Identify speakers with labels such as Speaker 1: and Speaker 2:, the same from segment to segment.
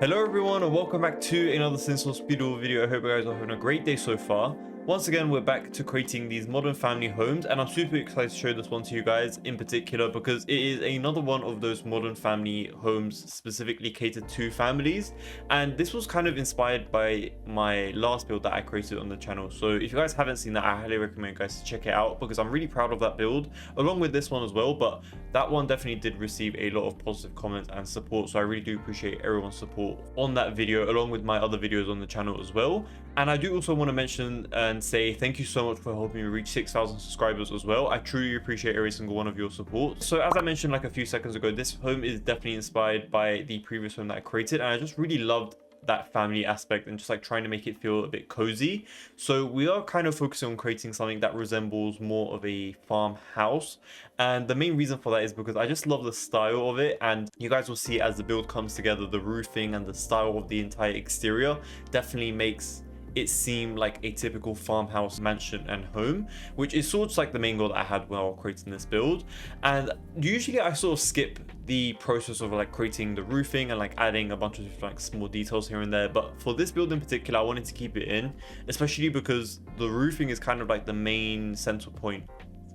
Speaker 1: Hello everyone and welcome back to another Sims Speedball video. I hope you guys are having a great day so far. Once again, we're back to creating these modern family homes, and I'm super excited to show this one to you guys in particular because it is another one of those modern family homes specifically catered to families. And this was kind of inspired by my last build that I created on the channel. So if you guys haven't seen that, I highly recommend you guys to check it out because I'm really proud of that build along with this one as well. But that one definitely did receive a lot of positive comments and support, so I really do appreciate everyone's support on that video along with my other videos on the channel as well. And I do also want to mention and say thank you so much for helping me reach 6,000 subscribers as well. I truly appreciate every single one of your support. So as I mentioned like a few seconds ago, this home is definitely inspired by the previous home that I created, and I just really loved that family aspect and just like trying to make it feel a bit cozy. So we are kind of focusing on creating something that resembles more of a farmhouse, and the main reason for that is because I just love the style of it, and you guys will see as the build comes together, the roofing and the style of the entire exterior definitely makes it seem like a typical farmhouse mansion and home, which is sort of like the main goal that I had while creating this build. And usually I sort of skip the process of like creating the roofing and like adding a bunch of different like small details here and there, but for this build in particular I wanted to keep it in, especially because the roofing is kind of like the main center point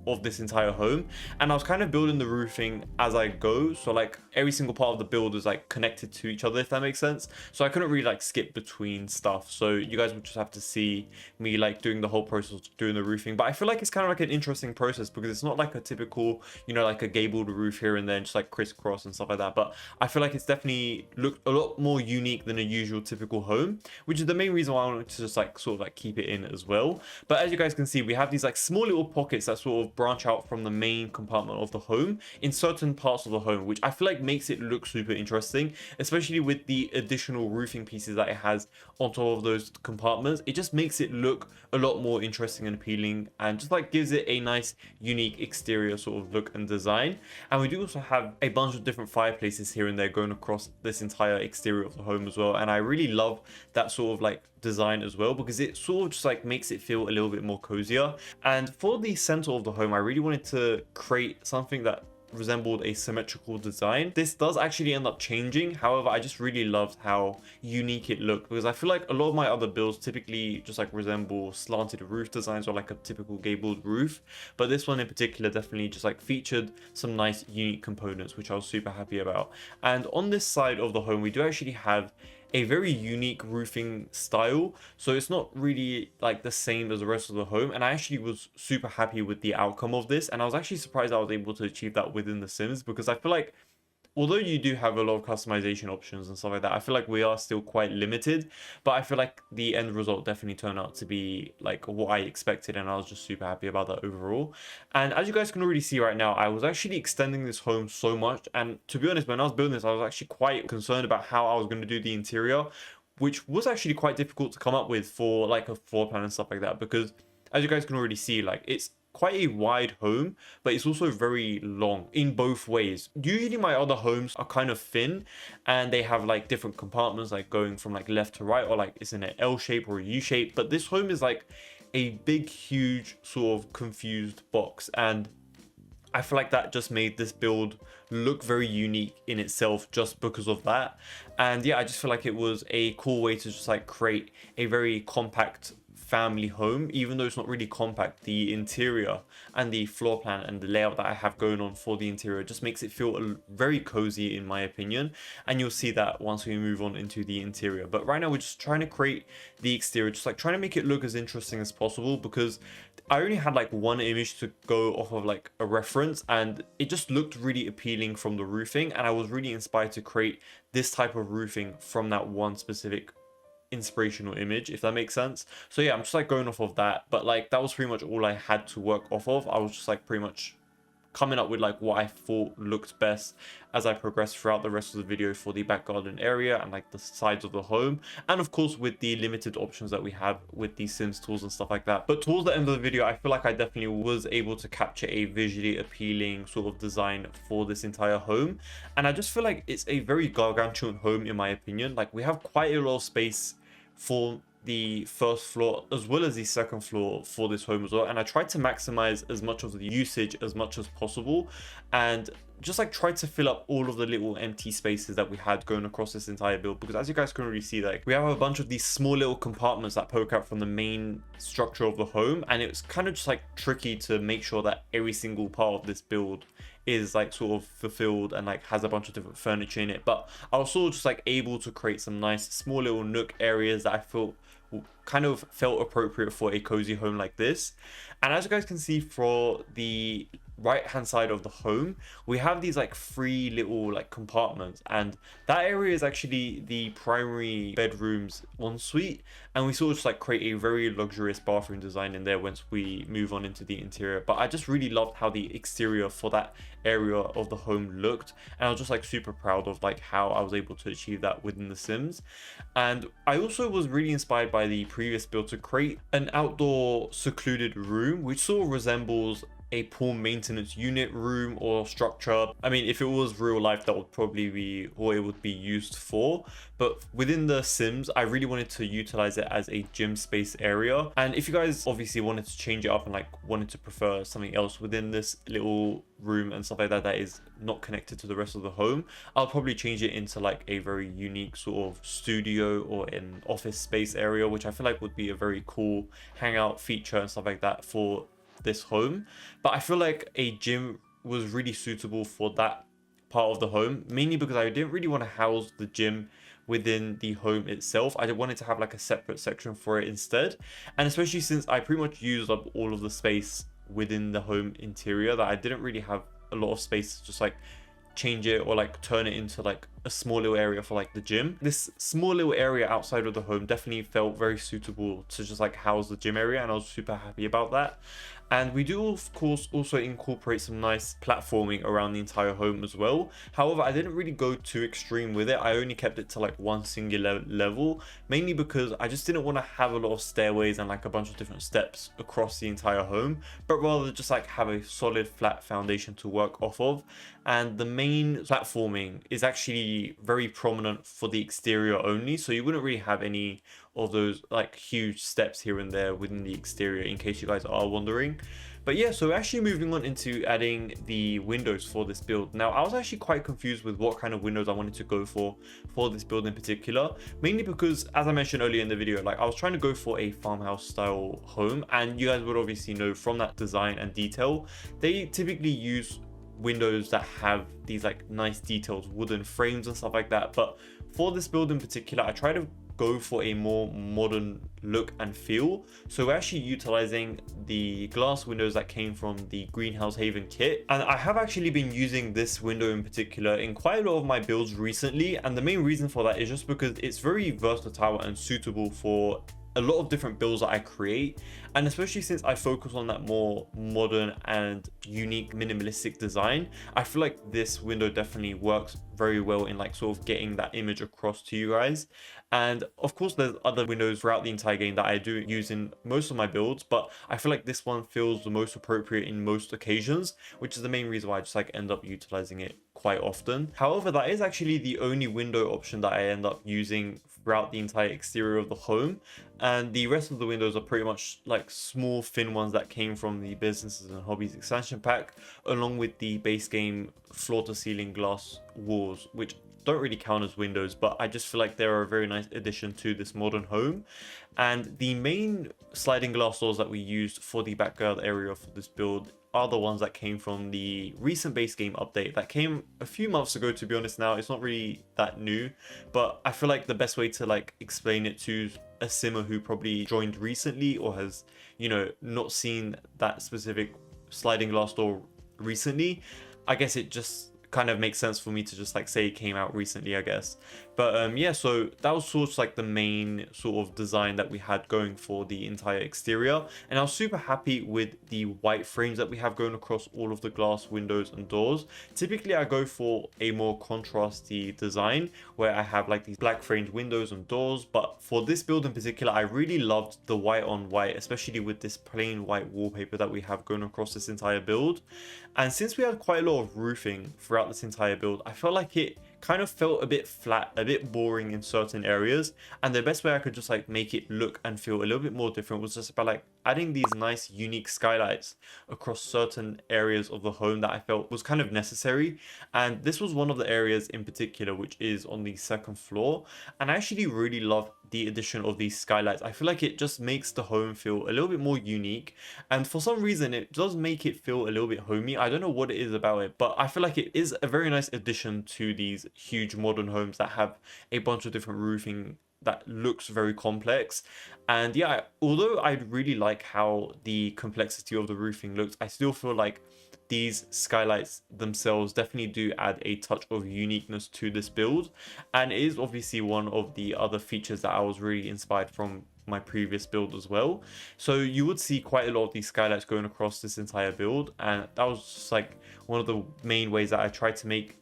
Speaker 1: of this entire home, and I was kind of building the roofing as I go, so like every single part of the build is like connected to each other, if that makes sense. So I couldn't really like skip between stuff, so you guys would just have to see me like doing the whole process of doing the roofing. But I feel like it's kind of like an interesting process because it's not like a typical, you know, like a gabled roof here and then just like crisscross and stuff like that, but I feel like it's definitely looked a lot more unique than a usual typical home, which is the main reason why I wanted to just like sort of like keep it in as well. But as you guys can see, we have these like small little pockets that sort of branch out from the main compartment of the home in certain parts of the home, which I feel like makes it look super interesting, especially with the additional roofing pieces that it has on top of those compartments. It just makes it look a lot more interesting and appealing, and just like gives it a nice unique exterior sort of look and design. And we do also have a bunch of different fireplaces here and there going across this entire exterior of the home as well, and I really love that sort of like design as well because it sort of just like makes it feel a little bit more cozier. And for the center of the home, I really wanted to create something that resembled a symmetrical design. This does actually end up changing, however I just really loved how unique it looked because I feel like a lot of my other builds typically just like resemble slanted roof designs or like a typical gabled roof, but this one in particular definitely just like featured some nice unique components, which I was super happy about. And on this side of the home we do actually have a very unique roofing style, so it's not really like the same as the rest of the home, and I actually was super happy with the outcome of this, and I was actually surprised I was able to achieve that within The Sims because I feel like although you do have a lot of customization options and stuff like that, I feel like we are still quite limited, but I feel like the end result definitely turned out to be like what I expected, and I was just super happy about that overall. And as you guys can already see right now, I was actually extending this home so much, and to be honest, when I was building this, I was actually quite concerned about how I was going to do the interior, which was actually quite difficult to come up with for like a floor plan and stuff like that, because as you guys can already see, like it's quite a wide home, but it's also very long in both ways. Usually my other homes are kind of thin and they have like different compartments like going from like left to right, or like it's in an L shape or a U shape, but this home is like a big huge sort of confused box, and I feel like that just made this build look very unique in itself just because of that. And yeah, I just feel like it was a cool way to just like create a very compact family home, even though it's not really compact. The interior and the floor plan and the layout that I have going on for the interior just makes it feel very cozy in my opinion, and you'll see that once we move on into the interior. But right now we're just trying to create the exterior, just like trying to make it look as interesting as possible, because I only had like one image to go off of like a reference, and it just looked really appealing from the roofing, and I was really inspired to create this type of roofing from that one specific inspirational image, if that makes sense. So yeah, I'm just like going off of that, but like that was pretty much all I had to work off of. I was just like pretty much coming up with like what I thought looked best as I progressed throughout the rest of the video for the back garden area and like the sides of the home, and of course with the limited options that we have with the Sims tools and stuff like that. But towards the end of the video, I feel like I definitely was able to capture a visually appealing sort of design for this entire home, and I just feel like it's a very gargantuan home in my opinion. Like we have quite a lot of space for the first floor as well as the second floor for this home as well, and I tried to maximize as much of the usage as much as possible, and just like try to fill up all of the little empty spaces that we had going across this entire build, because as you guys can already see, like we have a bunch of these small little compartments that poke out from the main structure of the home, and it's kind of just like tricky to make sure that every single part of this build is like sort of fulfilled and like has a bunch of different furniture in it. But I was sort of just like able to create some nice small little nook areas that I felt kind of felt appropriate for a cozy home like this. And as you guys can see, for the right hand side of the home, we have these like 3 little like compartments, and that area is actually the primary bedroom's ensuite, and we sort of just like create a very luxurious bathroom design in there once we move on into the interior. But I just really loved how the exterior for that area of the home looked, and I was just like super proud of like how I was able to achieve that within The Sims. And I also was really inspired by the previous build to create an outdoor secluded room which sort of resembles a pool maintenance unit room or structure. I mean, if it was real life, that would probably be what it would be used for, but within The Sims I really wanted to utilize it as a gym space area. And if you guys obviously wanted to change it up and like wanted to prefer something else within this little room and stuff like that that is not connected to the rest of the home, I'll probably change it into like a very unique sort of studio or an office space area, which I feel like would be a very cool hangout feature and stuff like that for this home. But I feel like a gym was really suitable for that part of the home, mainly because I didn't really want to house the gym within the home itself. I wanted to have like a separate section for it instead, and especially since I pretty much used up all of the space within the home interior, that I didn't really have a lot of space to just like change it or like turn it into like a small little area for like the gym. This small little area outside of the home definitely felt very suitable to just like house the gym area, and I was super happy about that. And we do of course also incorporate some nice platforming around the entire home as well. However, I didn't really go too extreme with it. I only kept it to like one singular level, mainly because I just didn't want to have a lot of stairways and like a bunch of different steps across the entire home, but rather just like have a solid flat foundation to work off of. And the main platforming is actually very prominent for the exterior only, so you wouldn't really have any of those like huge steps here and there within the exterior, in case you guys are wondering. But yeah, so actually moving on into adding the windows for this build. Now I was actually quite confused with what kind of windows I wanted to go for this build in particular, mainly because as I mentioned earlier in the video, like I was trying to go for a farmhouse style home, and you guys would obviously know from that design and detail, they typically use windows that have these like nice detailed wooden frames and stuff like that. But for this build in particular, I try to go for a more modern look and feel, so we're actually utilizing the glass windows that came from the Greenhouse Haven kit. And I have actually been using this window in particular in quite a lot of my builds recently, and the main reason for that is just because it's very versatile and suitable for a lot of different builds that I create, and especially since I focus on that more modern and unique minimalistic design, I feel like this window definitely works very well in like sort of getting that image across to you guys. And of course there's other windows throughout the entire game that I do use in most of my builds, but I feel like this one feels the most appropriate in most occasions, which is the main reason why I just like end up utilizing it quite often. However, that is actually the only window option that I end up using throughout the entire exterior of the home, and the rest of the windows are pretty much like small thin ones that came from the Businesses and Hobbies expansion pack, along with the base game floor to ceiling glass walls, which don't really count as windows, but I just feel like they're a very nice addition to this modern home. And the main sliding glass doors that we used for the backyard area for this build are the ones that came from the recent base game update that came a few months ago, to be honest. Now it's not really that new, but I feel like the best way to like explain it to a simmer who probably joined recently or has, you know, not seen that specific sliding glass door recently, I guess it just kind of makes sense for me to just like say it came out recently, I guess. But yeah, so that was sort of like the main sort of design that we had going for the entire exterior, and I was super happy with the white frames that we have going across all of the glass windows and doors. Typically I go for a more contrasty design where I have like these black framed windows and doors, but for this build in particular I really loved the white on white, especially with this plain white wallpaper that we have going across this entire build. And since we had quite a lot of roofing throughout this entire build, I felt like it kind of felt a bit flat, a bit boring in certain areas. And the best way I could just like make it look and feel a little bit more different was just by like adding these nice unique skylights across certain areas of the home that I felt was kind of necessary. And this was one of the areas in particular, which is on the second floor. And I actually really love the addition of these skylights. I feel like it just makes the home feel a little bit more unique, and for some reason it does make it feel a little bit homey. I don't know what it is about it, but I feel like it is a very nice addition to these huge modern homes that have a bunch of different roofing that looks very complex. And yeah, although I really like how the complexity of the roofing looks, I still feel like these skylights themselves definitely do add a touch of uniqueness to this build, and it is obviously one of the other features that I was really inspired from my previous build as well. So you would see quite a lot of these skylights going across this entire build, and that was just like one of the main ways that I tried to make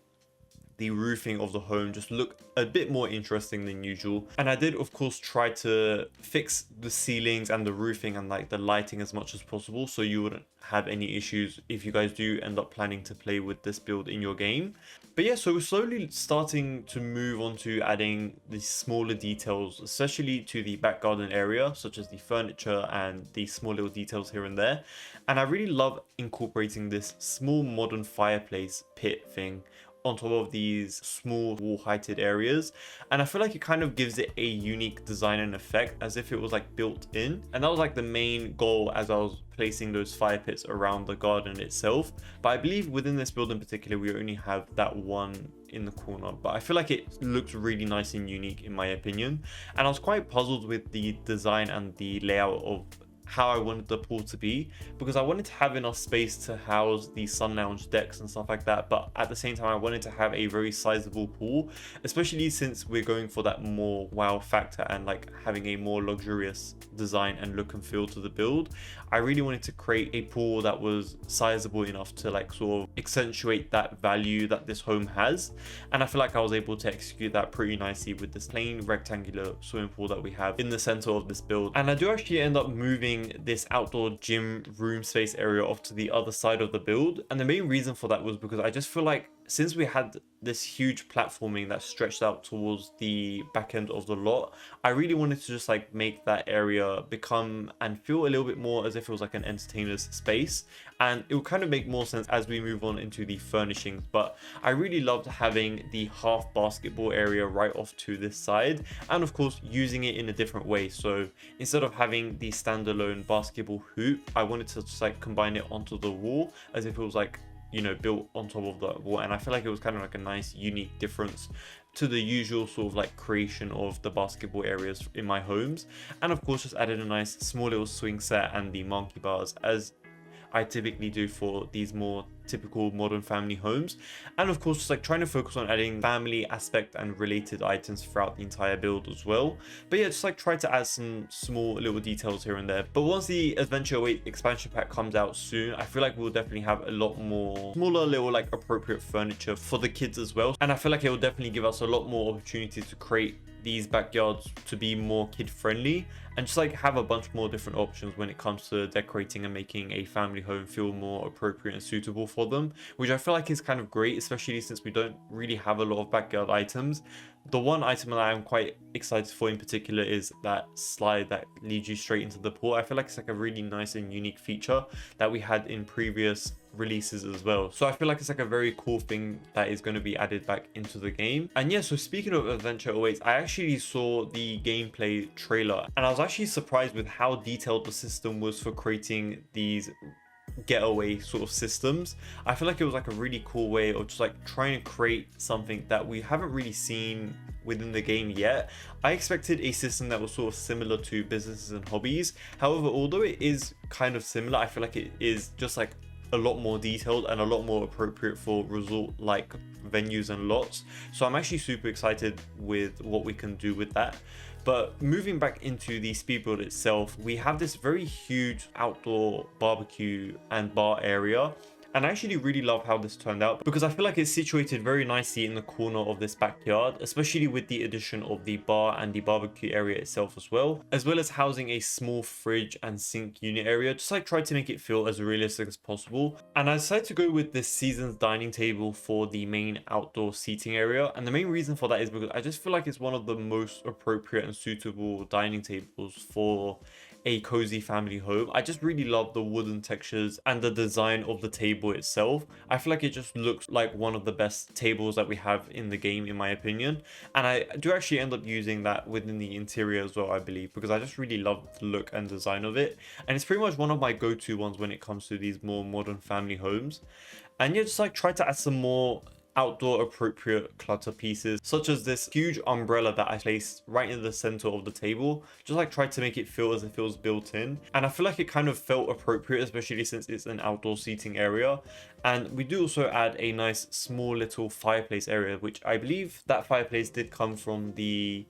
Speaker 1: the roofing of the home just look a bit more interesting than usual. And I did of course try to fix the ceilings and the roofing and like the lighting as much as possible, so you wouldn't have any issues if you guys do end up planning to play with this build in your game. But yeah, so we're slowly starting to move on to adding the smaller details, especially to the back garden area, such as the furniture and the small little details here and there. And I really love incorporating this small modern fireplace pit thing on top of these small wall heighted areas, and I feel like it kind of gives it a unique design and effect as if it was like built in. And that was like the main goal as I was placing those fire pits around the garden itself. But I believe within this build in particular we only have that one in the corner, but I feel like it looks really nice and unique in my opinion. And I was quite puzzled with the design and the layout of how I wanted the pool to be, because I wanted to have enough space to house the sun lounge decks and stuff like that, but at the same time I wanted to have a very sizable pool, especially since we're going for that more wow factor and like having a more luxurious design and look and feel to the build. I really wanted to create a pool that was sizable enough to like sort of accentuate that value that this home has, and I feel like I was able to execute that pretty nicely with this plain rectangular swimming pool that we have in the center of this build. And I do actually end up moving this outdoor gym room space area off to the other side of the build, and the main reason for that was because I just feel like since we had this huge platforming that stretched out towards the back end of the lot, I really wanted to just like make that area become and feel a little bit more as if it was like an entertainer's space, and it will kind of make more sense as we move on into the furnishings. But I really loved having the half basketball area right off to this side, and of course using it in a different way. So instead of having the standalone basketball hoop, I wanted to just like combine it onto the wall as if it was like, you know, built on top of the wall. And I feel like it was kind of like a nice unique difference to the usual sort of like creation of the basketball areas in my homes. And of course just added a nice small little swing set and the monkey bars as I typically do for these more typical modern family homes. And of course just like trying to focus on adding family aspect and related items throughout the entire build as well. But yeah, just like try to add some small little details here and there. But once the Adventure Await expansion pack comes out soon, I feel like we'll definitely have a lot more smaller little like appropriate furniture for the kids as well. And I feel like it will definitely give us a lot more opportunities to create these backyards to be more kid friendly and just like have a bunch more different options when it comes to decorating and making a family home feel more appropriate and suitable for them, which I feel like is kind of great, especially since we don't really have a lot of backyard items. The one item that I'm quite excited for in particular is that slide that leads you straight into the pool. I feel like it's like a really nice and unique feature that we had in previous releases as well. So I feel like it's like a very cool thing that is going to be added back into the game. And yeah, so speaking of Adventure Awaits, I actually saw the gameplay trailer and I was actually surprised with how detailed the system was for creating these getaway sort of systems. I feel like it was like a really cool way of just like trying to create something that we haven't really seen within the game yet. I expected a system that was sort of similar to Businesses and Hobbies. However, although it is kind of similar, I feel like it is just like a lot more detailed and a lot more appropriate for resort like venues and lots. So I'm actually super excited with what we can do with that. But moving back into the speed build itself, we have this very huge outdoor barbecue and bar area. And I actually really love how this turned out because I feel like it's situated very nicely in the corner of this backyard, especially with the addition of the bar and the barbecue area itself as well as housing a small fridge and sink unit area. Just like try to make it feel as realistic as possible. And I decided to go with this season's dining table for the main outdoor seating area. And the main reason for that is because I just feel like it's one of the most appropriate and suitable dining tables for a cozy family home. I just really love the wooden textures and the design of the table itself. I feel like it just looks like one of the best tables that we have in the game, in my opinion. And I do actually end up using that within the interior as well, I believe, because I just really love the look and design of it. And it's pretty much one of my go-to ones when it comes to these more modern family homes. And yeah, just like try to add some more outdoor appropriate clutter pieces, such as this huge umbrella that I placed right in the center of the table. Just like try to make it feel as if it was built in, and I feel like it kind of felt appropriate, especially since it's an outdoor seating area. And we do also add a nice small little fireplace area, which I believe that fireplace did come from the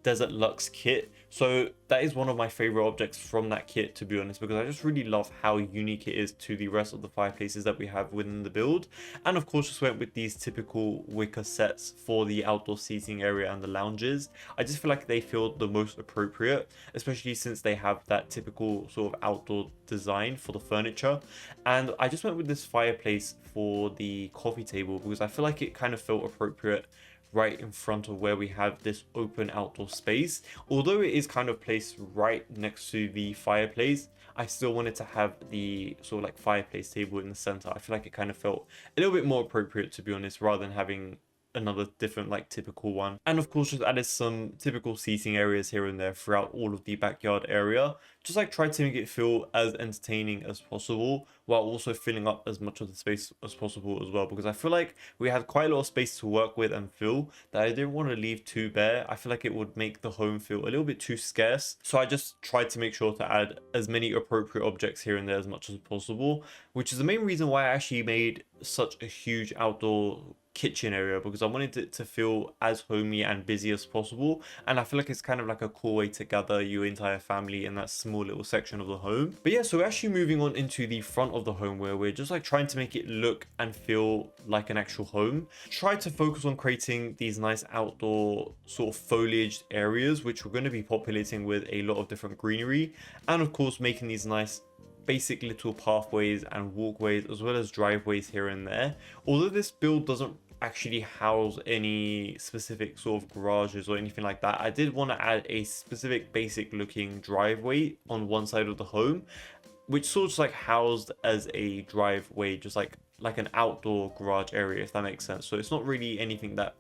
Speaker 1: Desert Luxe kit. So that is one of my favorite objects from that kit, to be honest, because I just really love how unique it is to the rest of the fireplaces that we have within the build. And of course just went with these typical wicker sets for the outdoor seating area and the lounges. I just feel like they feel the most appropriate, especially since they have that typical sort of outdoor design for the furniture. And I just went with this fireplace for the coffee table because I feel like it kind of felt appropriate right in front of where we have this open outdoor space. Although it is kind of placed right next to the fireplace, I still wanted to have the sort of like fireplace table in the center. I feel like it kind of felt a little bit more appropriate, to be honest, rather than having another different like typical one. And of course just added some typical seating areas here and there throughout all of the backyard area. Just like try to make it feel as entertaining as possible while also filling up as much of the space as possible as well, because I feel like we had quite a lot of space to work with and fill that I didn't want to leave too bare. I feel like it would make the home feel a little bit too scarce, so I just tried to make sure to add as many appropriate objects here and there as much as possible, which is the main reason why I actually made such a huge outdoor kitchen area, because I wanted it to feel as homey and busy as possible. And I feel like it's kind of like a cool way to gather your entire family in that small little section of the home. But yeah, so we're actually moving on into the front of the home, where we're just like trying to make it look and feel like an actual home. Try to focus on creating these nice outdoor sort of foliaged areas, which we're going to be populating with a lot of different greenery, and of course making these nice basic little pathways and walkways as well as driveways here and there. Although this build doesn't actually house any specific sort of garages or anything like that, I did want to add a specific basic looking driveway on one side of the home, which sort of like housed as a driveway, just like an outdoor garage area, if that makes sense. So it's not really anything that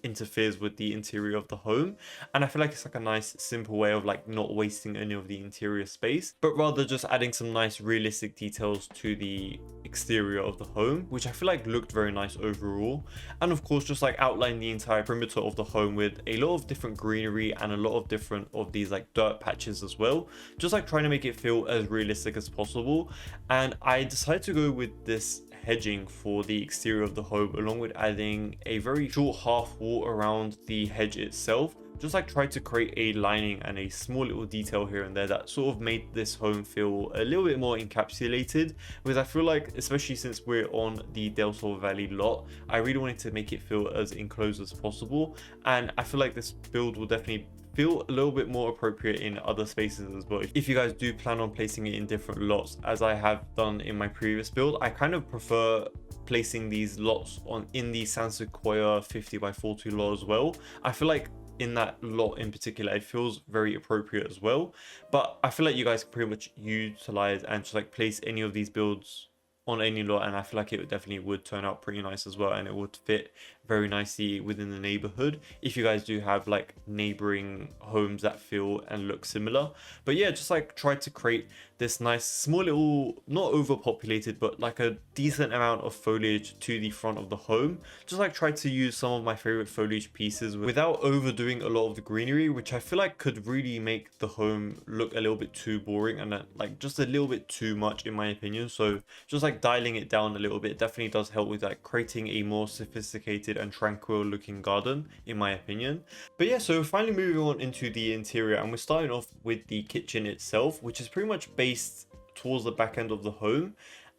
Speaker 1: interferes with the interior of the home, and I feel like it's like a nice simple way of like not wasting any of the interior space, but rather just adding some nice realistic details to the exterior of the home, which I feel like looked very nice overall. And of course just like outline the entire perimeter of the home with a lot of different greenery and a lot of different of these like dirt patches as well, just like trying to make it feel as realistic as possible. And I decided to go with this hedging for the exterior of the home, along with adding a very short half wall around the hedge itself. Just like try to create a lining and a small little detail here and there that sort of made this home feel a little bit more encapsulated, because I feel like, especially since we're on the Del Sol Valley lot, I really wanted to make it feel as enclosed as possible. And I feel like this build will definitely feel a little bit more appropriate in other spaces as well, if you guys do plan on placing it in different lots, as I have done in my previous build. I kind of prefer placing these lots in the San Sequoia 50 by 40 lot as well. I feel like in that lot in particular it feels very appropriate as well, but I feel like you guys can pretty much utilize and just like place any of these builds on any lot, and I feel like it definitely would turn out pretty nice as well, and it would fit very nicely within the neighborhood if you guys do have like neighboring homes that feel and look similar. But yeah, just like try to create this nice small little, not overpopulated, but like a decent amount of foliage to the front of the home. Just like try to use some of my favorite foliage pieces without overdoing a lot of the greenery, which I feel like could really make the home look a little bit too boring and like just a little bit too much in my opinion. So just like dialing it down a little bit definitely does help with like creating a more sophisticated and tranquil looking garden, in my opinion. But yeah, so finally moving on into the interior, and we're starting off with the kitchen itself, which is pretty much based towards the back end of the home.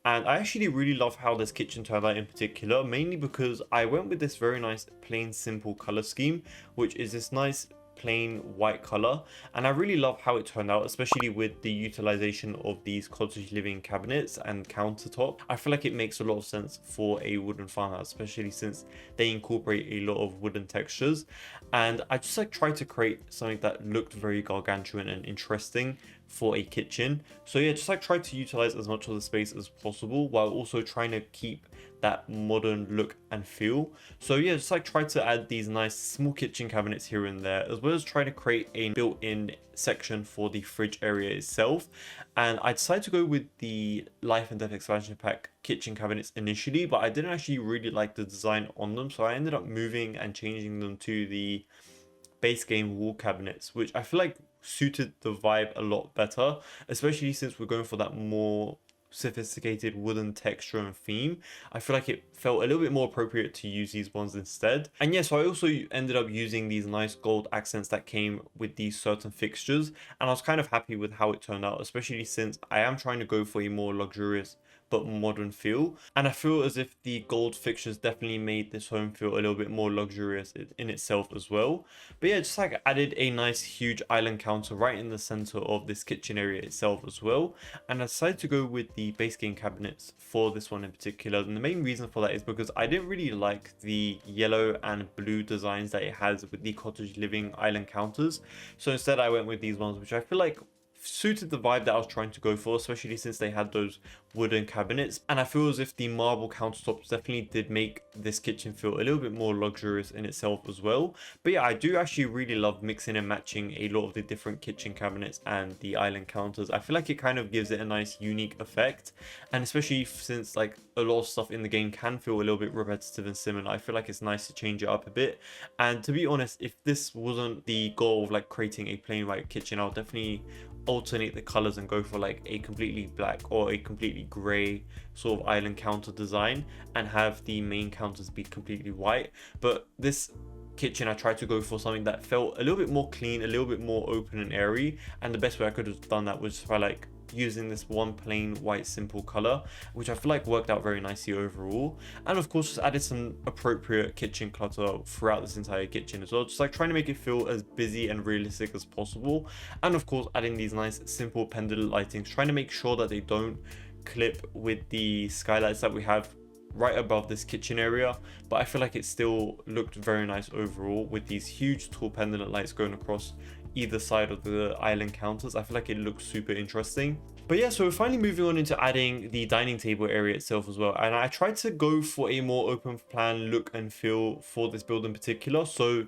Speaker 1: And I actually really love how this kitchen turned out in particular, mainly because I went with this very nice plain simple color scheme, which is this nice plain white color, and I really love how it turned out, especially with the utilization of these cottage living cabinets and countertop. I feel like it makes a lot of sense for a wooden farmhouse, especially since they incorporate a lot of wooden textures. And I just like tried to create something that looked very gargantuan and interesting for a kitchen. So yeah, just like try to utilize as much of the space as possible while also trying to keep that modern look and feel. So yeah, just like try to add these nice small kitchen cabinets here and there, as well as try to create a built-in section for the fridge area itself. And I decided to go with the Life and Death expansion pack kitchen cabinets initially, but I didn't actually really like the design on them, so I ended up moving and changing them to the base game wall cabinets, which I feel like suited the vibe a lot better, especially since we're going for that more sophisticated wooden texture and theme. I feel like it felt a little bit more appropriate to use these ones instead. And yeah, so I also ended up using these nice gold accents that came with these certain fixtures, and I was kind of happy with how it turned out, especially since I am trying to go for a more luxurious but modern feel, and I feel as if the gold fixtures definitely made this home feel a little bit more luxurious in itself as well. But yeah, just like added a nice huge island counter right in the center of this kitchen area itself as well, and I decided to go with the base game cabinets for this one in particular. And the main reason for that is because I didn't really like the yellow and blue designs that it has with the cottage living island counters, so instead I went with these ones, which I feel like suited the vibe that I was trying to go for, especially since they had those wooden cabinets. And I feel as if the marble countertops definitely did make this kitchen feel a little bit more luxurious in itself as well. But yeah, I do actually really love mixing and matching a lot of the different kitchen cabinets and the island counters. I feel like it kind of gives it a nice unique effect, and especially since like a lot of stuff in the game can feel a little bit repetitive and similar, I feel like it's nice to change it up a bit. And to be honest, if this wasn't the goal of like creating a plain white kitchen, I'll definitely alternate the colors and go for like a completely black or a completely gray sort of island counter design and have the main counters be completely white. But this kitchen, I tried to go for something that felt a little bit more clean, a little bit more open and airy, and the best way I could have done that was by like using this one plain white simple color, which I feel like worked out very nicely overall. And of course, just added some appropriate kitchen clutter throughout this entire kitchen as well, just like trying to make it feel as busy and realistic as possible. And of course, adding these nice simple pendant lightings, trying to make sure that they don't clip with the skylights that we have right above this kitchen area, but I feel like it still looked very nice overall with these huge tall pendant lights going across either side of the island counters. I feel like it looks super interesting. But yeah, so we're finally moving on into adding the dining table area itself as well, and I tried to go for a more open plan look and feel for this build in particular. So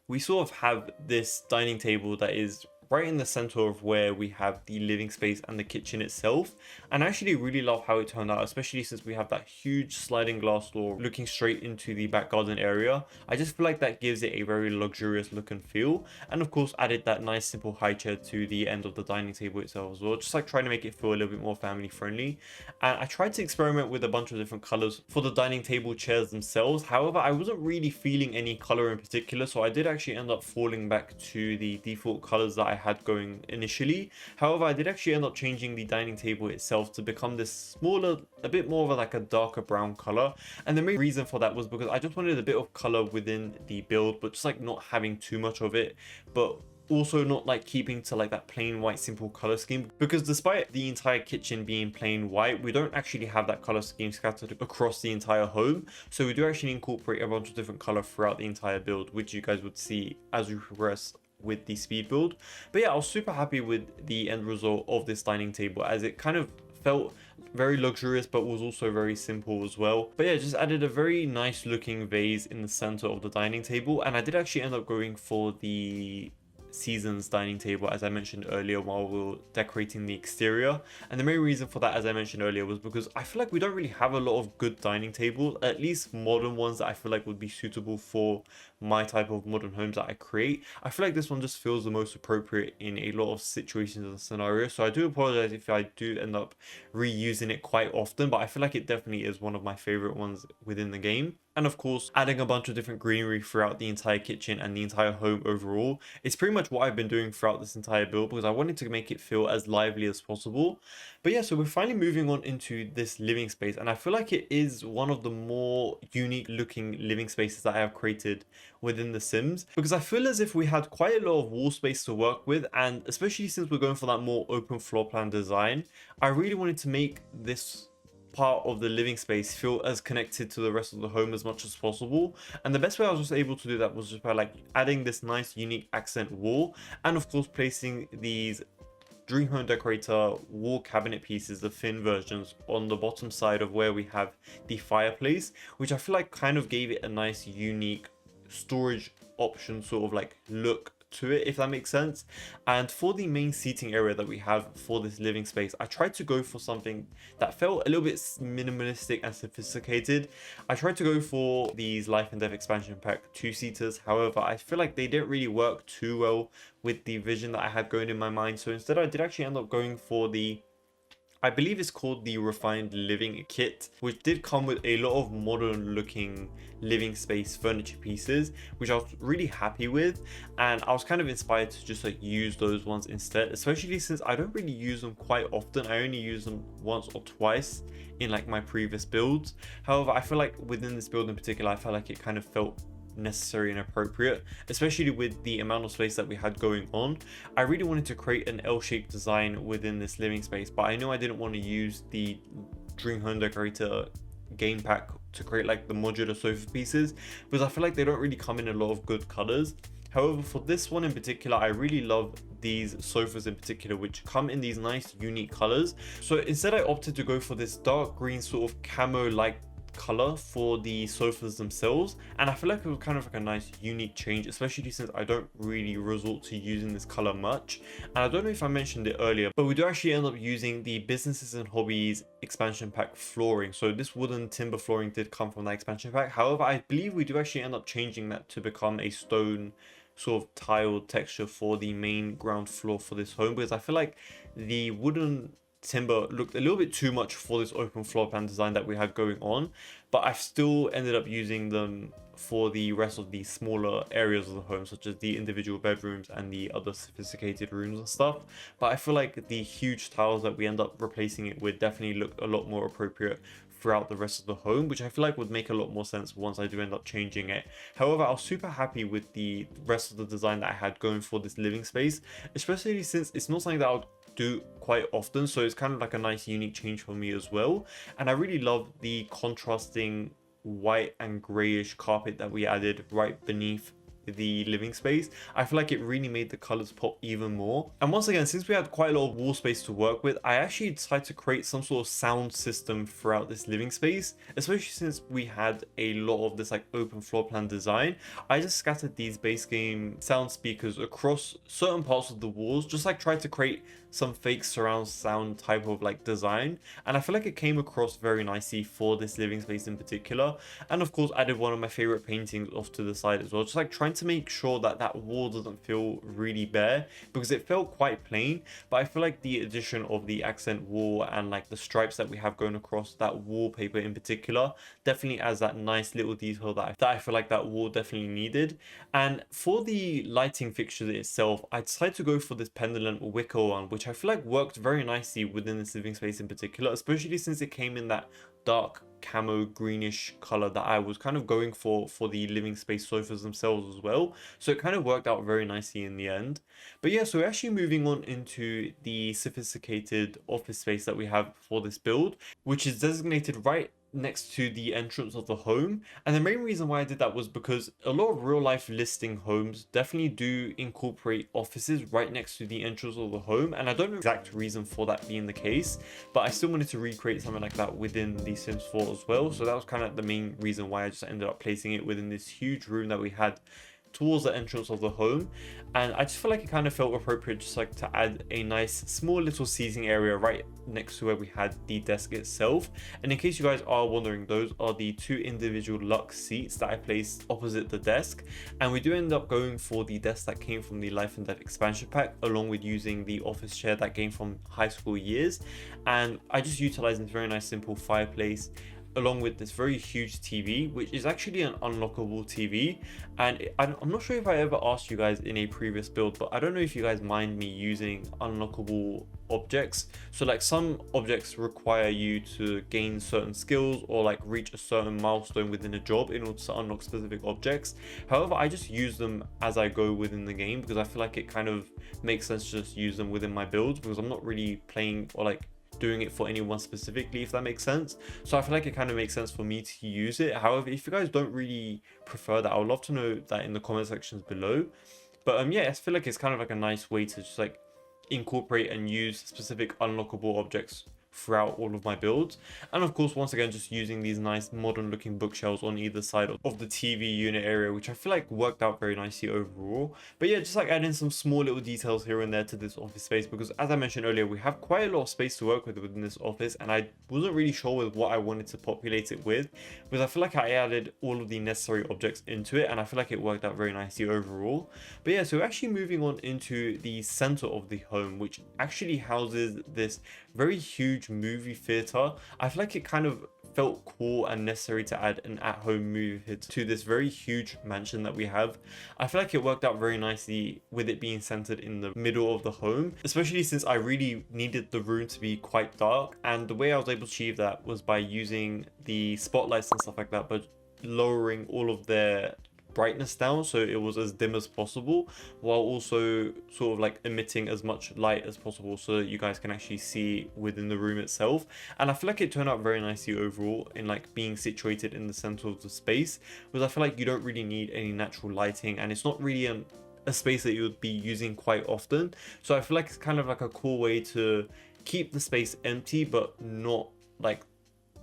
Speaker 1: we sort of have this dining table that is right in the center of where we have the living space and the kitchen itself, and I actually really love how it turned out, especially since we have that huge sliding glass door looking straight into the back garden area. I just feel like that gives it a very luxurious look and feel, and of course added that nice simple high chair to the end of the dining table itself as well, just like trying to make it feel a little bit more family friendly. And I tried to experiment with a bunch of different colors for the dining table chairs themselves. However, I wasn't really feeling any color in particular, so I did actually end up falling back to the default colors that I had going initially. However, I did actually end up changing the dining table itself to become this smaller, a bit more of like a darker brown color, and the main reason for that was because I just wanted a bit of color within the build, but just like not having too much of it, but also not like keeping to like that plain white simple color scheme, because despite the entire kitchen being plain white, we don't actually have that color scheme scattered across the entire home. So we do actually incorporate a bunch of different color throughout the entire build, which you guys would see as we progress with the speed build. But yeah, I was super happy with the end result of this dining table, as it kind of felt very luxurious but was also very simple as well. But yeah, just added a very nice looking vase in the center of the dining table, and I did actually end up going for the Seasons dining table, as I mentioned earlier, while we were decorating the exterior. And the main reason for that, as I mentioned earlier, was because I feel like we don't really have a lot of good dining tables, at least modern ones that I feel like would be suitable for my type of modern homes that I create. I feel like this one just feels the most appropriate in a lot of situations and scenarios. So I do apologize if I do end up reusing it quite often, but I feel like it definitely is one of my favorite ones within the game. and of course adding a bunch of different greenery throughout the entire kitchen and the entire home overall. It's pretty much what I've been doing throughout this entire build because I wanted to make it feel as lively as possible. But yeah, so we're finally moving on into this living space, and I feel like it is one of the more unique looking living spaces that I have created within The Sims, because I feel as if we had quite a lot of wall space to work with, and especially since we're going for that more open floor plan design, I really wanted to make this part of the living space feel as connected to the rest of the home as much as possible. And the best way I was just able to do that was just by like adding this nice unique accent wall, and of course placing these Dream Home Decorator wall cabinet pieces, the thin versions, on the bottom side of where we have the fireplace, which I feel like kind of gave it a nice unique storage option sort of like look to it, if that makes sense. And for the main seating area that we have for this living space, I tried to go for something that felt a little bit minimalistic and sophisticated. I tried to go for these Life and Death expansion pack 2-seaters. However, I feel like they didn't really work too well with the vision that I had going in my mind, so instead I did actually end up going for the, I believe it's called the Refined Living Kit, which did come with a lot of modern looking living space furniture pieces, which I was really happy with, and I was kind of inspired to just like use those ones instead, especially since I don't really use them quite often. I only use them once or twice in like my previous builds. However, I feel like within this build in particular, I felt like it kind of felt necessary and appropriate, especially with the amount of space that we had going on. I really wanted to create an L-shaped design within this living space, but I know I didn't want to use the Dream Home Decorator game pack to create like the modular sofa pieces, because I feel like they don't really come in a lot of good colors. However, for this one in particular, I really love these sofas in particular, which come in these nice unique colors. So instead I opted to go for this dark green sort of camo like color for the sofas themselves, and I feel like it was kind of like a nice unique change, especially since I don't really resort to using this color much. And I don't know if I mentioned it earlier, but we do actually end up using the Businesses and Hobbies expansion pack flooring. So this wooden timber flooring did come from that expansion pack. However, I believe we do actually end up changing that to become a stone sort of tiled texture for the main ground floor for this home, because I feel like the wooden timber looked a little bit too much for this open floor plan design that we had going on, but I've still ended up using them for the rest of the smaller areas of the home, such as the individual bedrooms and the other sophisticated rooms and stuff. But I feel like the huge tiles that we end up replacing it with definitely look a lot more appropriate throughout the rest of the home, which I feel like would make a lot more sense once I do end up changing it. However, I was super happy with the rest of the design that I had going for this living space, especially since it's not something that I'll do quite often, so it's kind of like a nice unique change for me as well. And I really love the contrasting white and grayish carpet that we added right beneath the living space. I feel like it really made the colors pop even more. And once again, since we had quite a lot of wall space to work with, I actually decided to create some sort of sound system throughout this living space, especially since we had a lot of this like open floor plan design. I just scattered these base game sound speakers across certain parts of the walls, just like tried to create some fake surround sound type of like design, and I feel like it came across very nicely for this living space in particular. And of course added one of my favorite paintings off to the side as well, just like trying to make sure that that wall doesn't feel really bare, because it felt quite plain. But I feel like the addition of the accent wall and like the stripes that we have going across that wallpaper in particular definitely adds that nice little detail that I feel like that wall definitely needed. And for the lighting fixture itself, I decided to go for this pendulum wicker one, which I feel like worked very nicely within this living space in particular, especially since it came in that dark camo greenish color that I was kind of going for the living space sofas themselves as well. So it kind of worked out very nicely in the end. But yeah, so we're actually moving on into the sophisticated office space that we have for this build, which is designated right next to the entrance of the home. And the main reason why I did that was because a lot of real life listing homes definitely do incorporate offices right next to the entrance of the home, and I don't know the exact reason for that being the case, but I still wanted to recreate something like that within the Sims 4 as well. So that was kind of the main reason why I just ended up placing it within this huge room that we had towards the entrance of the home. And I just feel like it kind of felt appropriate just like to add a nice small little seating area right next to where we had the desk itself. And in case you guys are wondering, those are the two individual luxe seats that I placed opposite the desk. And we do end up going for the desk that came from the Life and Death expansion pack, along with using the office chair that came from high school years. And I just utilized this very nice simple fireplace along with this very huge TV, which is actually an unlockable TV. And I'm not sure if I ever asked you guys in a previous build, but I don't know if you guys mind me using unlockable objects. So like some objects require you to gain certain skills or like reach a certain milestone within a job in order to unlock specific objects. However, I just use them as I go within the game because I feel like it kind of makes sense to just use them within my builds, because I'm not really playing or like doing it for anyone specifically, if that makes sense. So I feel like it kind of makes sense for me to use it. However, if you guys don't really prefer that, I would love to know that in the comment sections below. But yeah, I feel like it's kind of like a nice way to just like incorporate and use specific unlockable objects throughout all of my builds. And of course, once again, just using these nice modern looking bookshelves on either side of the TV unit area, which I feel like worked out very nicely overall. But yeah, just like adding some small little details here and there to this office space, because as I mentioned earlier, we have quite a lot of space to work with within this office, and I wasn't really sure with what I wanted to populate it with, because I feel like I added all of the necessary objects into it, and I feel like it worked out very nicely overall. But yeah, so actually moving on into the center of the home, which actually houses this very huge movie theater. I feel like it kind of felt cool and necessary to add an at-home movie theater to this very huge mansion that we have. I feel like it worked out very nicely with it being centered in the middle of the home, especially since I really needed the room to be quite dark, and the way I was able to achieve that was by using the spotlights and stuff like that, but lowering all of their brightness down so it was as dim as possible, while also sort of like emitting as much light as possible so that you guys can actually see within the room itself. And I feel like it turned out very nicely overall in like being situated in the center of the space, because I feel like you don't really need any natural lighting, and it's not really a space that you would be using quite often. So I feel like it's kind of like a cool way to keep the space empty but not like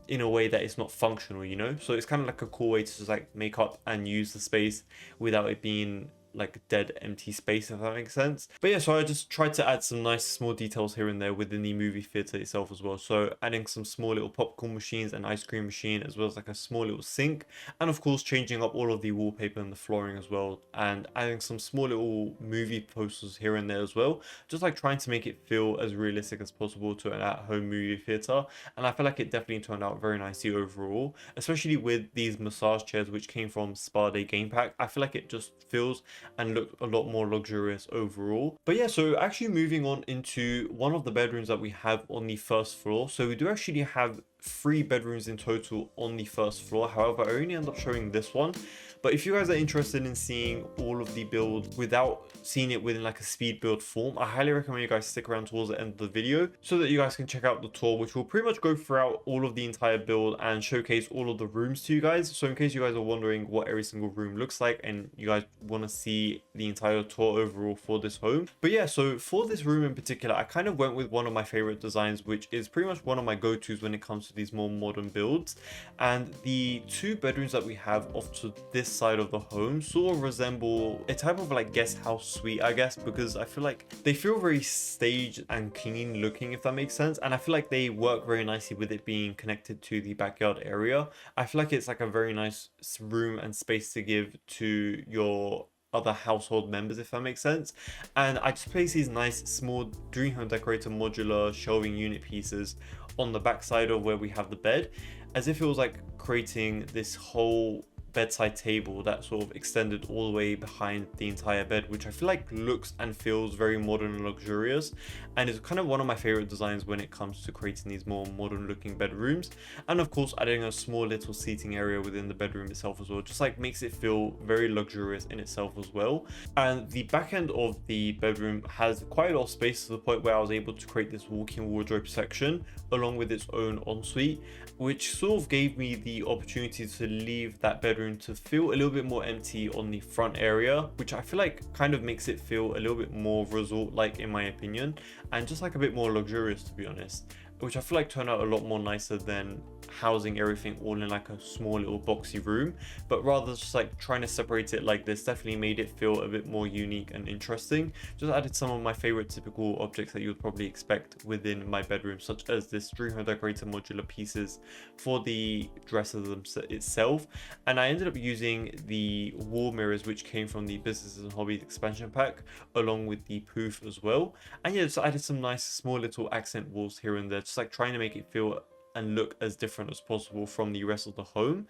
Speaker 1: in a way that it's not functional, you know? So it's kind of like a cool way to just like make up and use the space without it being like dead empty space, if that makes sense. But yeah, so I just tried to add some nice small details here and there within the movie theater itself as well. So adding some small little popcorn machines and ice cream machine, as well as like a small little sink, and of course changing up all of the wallpaper and the flooring as well, and adding some small little movie posters here and there as well, just like trying to make it feel as realistic as possible to an at-home movie theater. And I feel like it definitely turned out very nicely overall, especially with these massage chairs which came from Spa Day game pack. I feel like it just feels and look a lot more luxurious overall. But yeah, so actually moving on into one of the bedrooms that we have on the first floor. So we do actually have 3 bedrooms in total on the first floor. However, I only end up showing this one. But if you guys are interested in seeing all of the builds without seeing it within like a speed build form, I highly recommend you guys stick around towards the end of the video so that you guys can check out the tour, which will pretty much go throughout all of the entire build and showcase all of the rooms to you guys. So in case you guys are wondering what every single room looks like and you guys want to see the entire tour overall for this home. But yeah, so for this room in particular, I kind of went with one of my favorite designs, which is pretty much one of my go-tos when it comes to these more modern builds. And the 2 bedrooms that we have off to this side of the home sort of resemble a type of like guest house suite, I guess, because I feel like they feel very staged and clean looking, if that makes sense. And I feel like they work very nicely with it being connected to the backyard area. I feel like it's like a very nice room and space to give to your other household members, if that makes sense. And I just place these nice small Dream Home Decorator modular shelving unit pieces on the back side of where we have the bed, as if it was like creating this whole bedside table that sort of extended all the way behind the entire bed, which I feel like looks and feels very modern and luxurious, and is kind of one of my favorite designs when it comes to creating these more modern looking bedrooms. And of course adding a small little seating area within the bedroom itself as well, just like makes it feel very luxurious in itself as well. And the back end of the bedroom has quite a lot of space, to the point where I was able to create this walk-in wardrobe section along with its own ensuite, which sort of gave me the opportunity to leave that bedroom to feel a little bit more empty on the front area, which I feel like kind of makes it feel a little bit more resort like, in my opinion, and just like a bit more luxurious, to be honest, which I feel like turned out a lot more nicer than housing everything all in like a small little boxy room. But rather just like trying to separate it like this definitely made it feel a bit more unique and interesting. Just added some of my favorite typical objects that you would probably expect within my bedroom, such as this Dream Home Decorator modular pieces for the dresser itself. And I ended up using the wall mirrors which came from the Businesses and Hobbies expansion pack, along with the poof as well. And yeah, just added some nice small little accent walls here and there, just like trying to make it feel and look as different as possible from the rest of the home.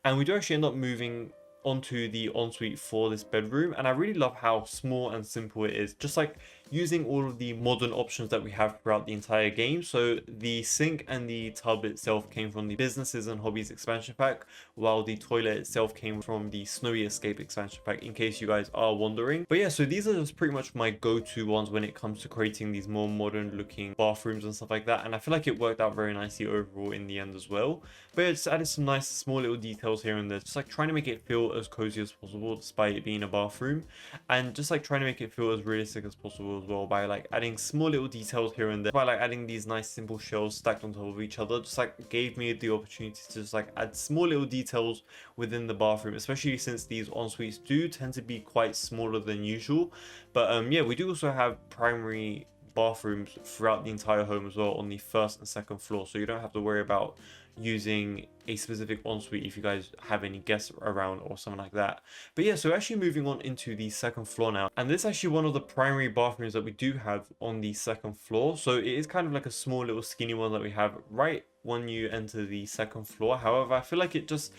Speaker 1: And we do actually end up moving onto the ensuite for this bedroom, and I really love how small and simple it is, just like using all of the modern options that we have throughout the entire game. So the sink and the tub itself came from the businesses and hobbies expansion pack, while the toilet itself came from the snowy escape expansion pack, in case you guys are wondering. But yeah, so these are just pretty much my go-to ones when it comes to creating these more modern looking bathrooms and stuff like that, and I feel like it worked out very nicely overall in the end as well. But yeah, just added some nice small little details here and there, just like trying to make it feel as cozy as possible despite it being a bathroom, and just like trying to make it feel as realistic as possible as well by like adding small little details here and there, by like adding these nice simple shelves stacked on top of each other. Just like gave me the opportunity to just like add small little details within the bathroom, especially since these en-suites do tend to be quite smaller than usual. But yeah, we do also have primary bathrooms throughout the entire home as well on the first and second floor, so you don't have to worry about using a specific ensuite if you guys have any guests around or something like that. But yeah, so actually moving on into the second floor now, and this is actually one of the primary bathrooms that we do have on the second floor. So it is kind of like a small little skinny one that we have right when you enter the second floor. However, I feel like it just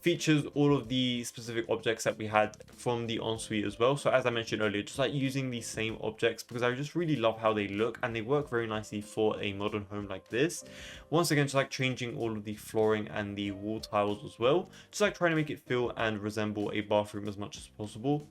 Speaker 1: features all of the specific objects that we had from the ensuite as well. So as I mentioned earlier, just like using these same objects because I just really love how they look and they work very nicely for a modern home like this. Once again, just like changing all of the flooring and the wall tiles as well, just like trying to make it feel and resemble a bathroom as much as possible.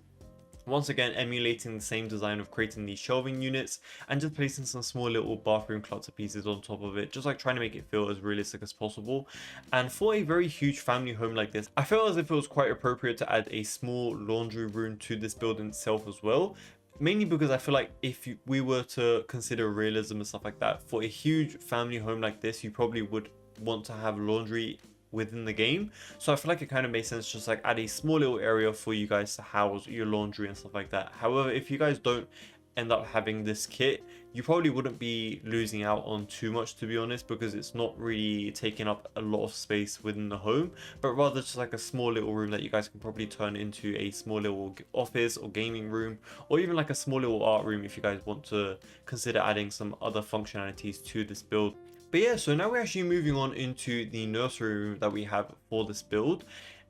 Speaker 1: Once again, emulating the same design of creating these shelving units and just placing some small little bathroom clutter pieces on top of it, just like trying to make it feel as realistic as possible. And for a very huge family home like this, I felt as if it was quite appropriate to add a small laundry room to this building itself as well. Mainly because I feel like if we were to consider realism and stuff like that, for a huge family home like this, you probably would want to have laundry within the game. So I feel like it kind of makes sense just like add a small little area for you guys to house your laundry and stuff like that. However, if you guys don't end up having this kit, you probably wouldn't be losing out on too much, to be honest, because it's not really taking up a lot of space within the home, but rather just like a small little room that you guys can probably turn into a small little office or gaming room, or even like a small little art room if you guys want to consider adding some other functionalities to this build. But yeah, so now we're actually moving on into the nursery room that we have for this build.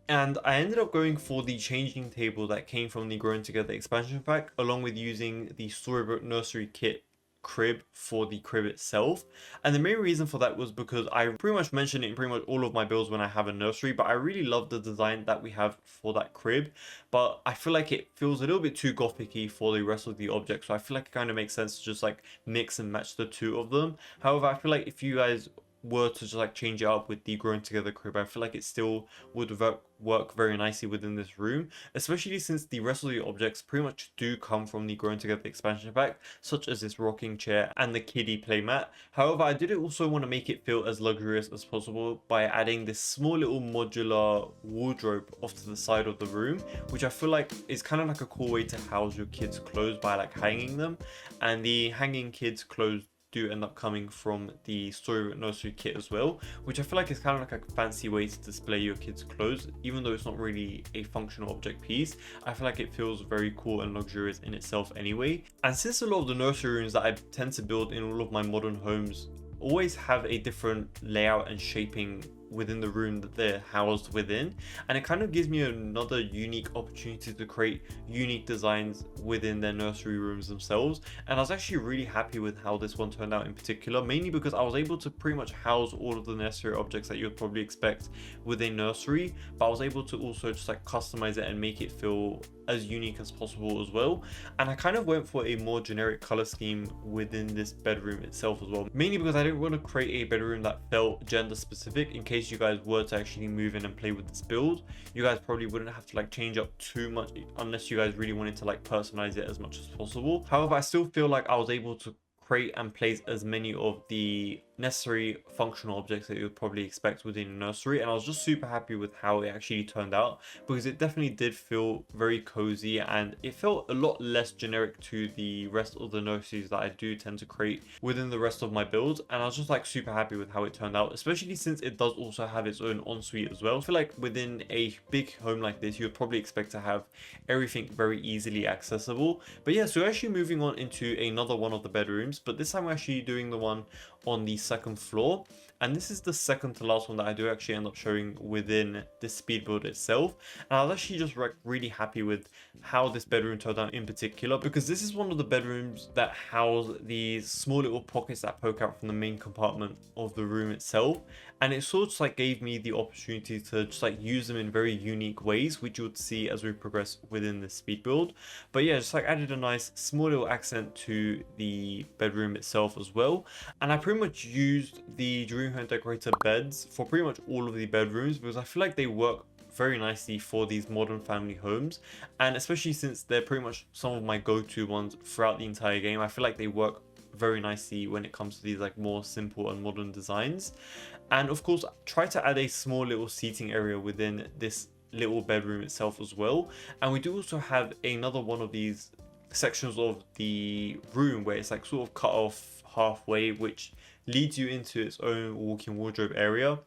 Speaker 1: And I ended up going for the changing table that came from the Growing Together expansion pack, along with using the Storybook Nursery kit crib for the crib itself. And the main reason for that was because I pretty much mentioned it in pretty much all of my builds when I have a nursery, but I really love the design that we have for that crib, but I feel like it feels a little bit too gothic-y for the rest of the objects, so I feel like it kind of makes sense to just like mix and match the two of them. However, I feel like if you guys were to just like change it up with the Growing Together crib, I feel like it still would work very nicely within this room, especially since the rest of the objects pretty much do come from the Growing Together expansion pack, such as this rocking chair and the kiddie playmat. However, I did also want to make it feel as luxurious as possible by adding this small little modular wardrobe off to the side of the room, which I feel like is kind of like a cool way to house your kids' clothes by like hanging them. And the hanging kids' clothes do end up coming from the Storybook Nursery kit as well, which I feel like is kind of like a fancy way to display your kids' clothes. Even though it's not really a functional object piece, I feel like it feels very cool and luxurious in itself anyway. And since a lot of the nursery rooms that I tend to build in all of my modern homes always have a different layout and shaping within the room that they're housed within, and it kind of gives me another unique opportunity to create unique designs within their nursery rooms themselves. And I was actually really happy with how this one turned out in particular, mainly because I was able to pretty much house all of the necessary objects that you would probably expect with a nursery, but I was able to also just like customize it and make it feel as unique as possible as well. And I kind of went for a more generic color scheme within this bedroom itself as well, mainly because I didn't want to create a bedroom that felt gender specific. In case you guys were to actually move in and play with this build, you guys probably wouldn't have to like change up too much unless you guys really wanted to like personalize it as much as possible. However, I still feel like I was able to create and place as many of the necessary functional objects that you would probably expect within a nursery, and I was just super happy with how it actually turned out, because it definitely did feel very cozy and it felt a lot less generic to the rest of the nurseries that I do tend to create within the rest of my builds. And I was just like super happy with how it turned out, especially since it does also have its own ensuite as well. I feel like within a big home like this, you would probably expect to have everything very easily accessible. But yeah, so actually moving on into another one of the bedrooms, but this time we're actually doing the one on the second floor, and this is the second to last one that I do actually end up showing within the speed build itself. And I was actually just really happy with how this bedroom turned out in particular, because this is one of the bedrooms that house these small little pockets that poke out from the main compartment of the room itself, and it sort of like gave me the opportunity to just like use them in very unique ways, which you would see as we progress within the speed build. But yeah, just like added a nice small little accent to the bedroom itself as well. And I pretty much used the Dream Home Decorator beds for pretty much all of the bedrooms, because I feel like they work very nicely for these modern family homes, and especially since they're pretty much some of my go-to ones throughout the entire game, I feel like they work very nicely when it comes to these like more simple and modern designs. And of course, try to add a small little seating area within this little bedroom itself as well. And we do also have another one of these sections of the room where it's like sort of cut off halfway, which leads you into its own walk-in wardrobe area.